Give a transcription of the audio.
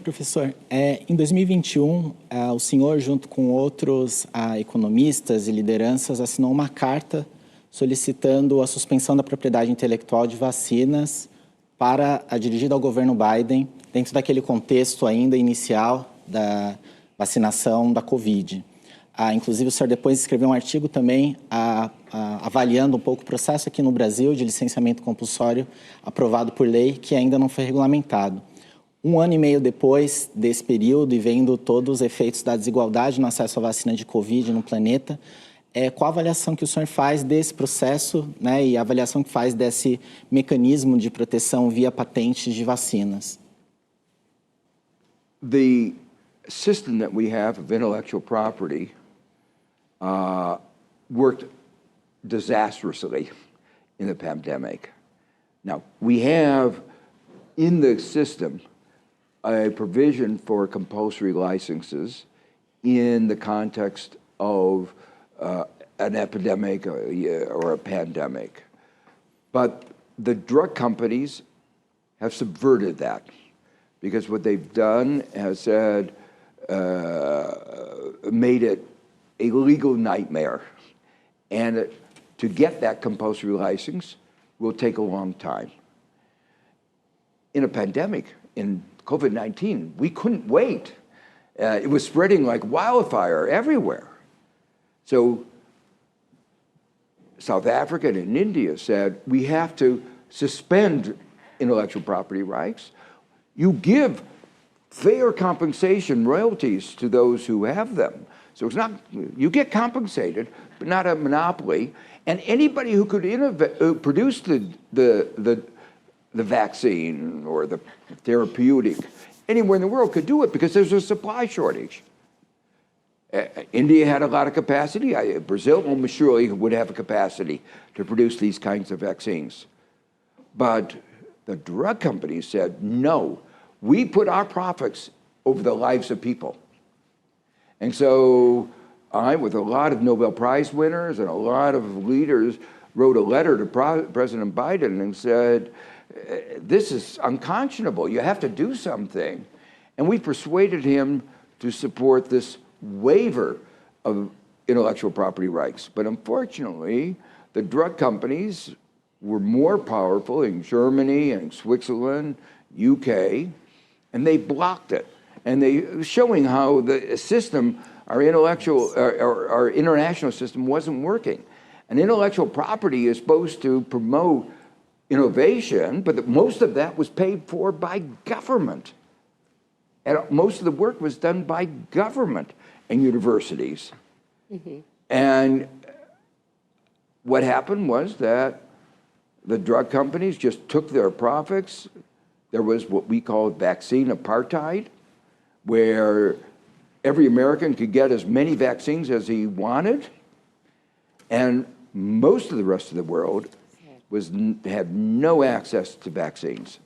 professor. Em 2021, o senhor, junto com outros economistas e lideranças, assinou uma carta solicitando a suspensão da propriedade intelectual de vacinas dirigida ao governo Biden, dentro daquele contexto ainda inicial da vacinação da Covid. Inclusive, o senhor depois escreveu um artigo também avaliando um pouco o processo aqui no Brasil de licenciamento compulsório aprovado por lei, que ainda não foi regulamentado. Um ano e meio depois desse período e vendo todos os efeitos da desigualdade no acesso à vacina de Covid no planeta, qual a avaliação que o senhor faz desse processo, né, e a avaliação que faz desse mecanismo de proteção via patentes de vacinas? The system that we have of intellectual property worked disastrously in the pandemic. Now, we have in the system a provision for compulsory licenses in the context of an epidemic or a pandemic. But the drug companies have subverted that, because what they've done has said, made it a legal nightmare. And to get that compulsory license will take a long time. In a pandemic, in COVID-19, we couldn't wait. It was spreading like wildfire everywhere. So South Africa and India said, we have to suspend intellectual property rights. You give fair compensation, royalties to those who have them. So it's not, you get compensated, but not a monopoly. And anybody who could produce the vaccine or the therapeutic anywhere in the world could do it, because there's a supply shortage. India had a lot of capacity. Brazil almost surely would have a capacity to produce these kinds of vaccines. But the drug companies said, no, we put our profits over the lives of people. And so I, with a lot of Nobel Prize winners and a lot of leaders, wrote a letter to President Biden and said, this is unconscionable. You have to do something. And we persuaded him to support this waiver of intellectual property rights. But unfortunately, the drug companies were more powerful in Germany and Switzerland, UK, and they blocked it. And they showing how the system, our international system wasn't working. And intellectual property is supposed to promote innovation, but most of that was paid for by government. And most of the work was done by government and universities. Mm-hmm. And what happened was that the drug companies just took their profits. There was what we call vaccine apartheid, where every American could get as many vaccines as he wanted, and most of the rest of the world had no access to vaccines.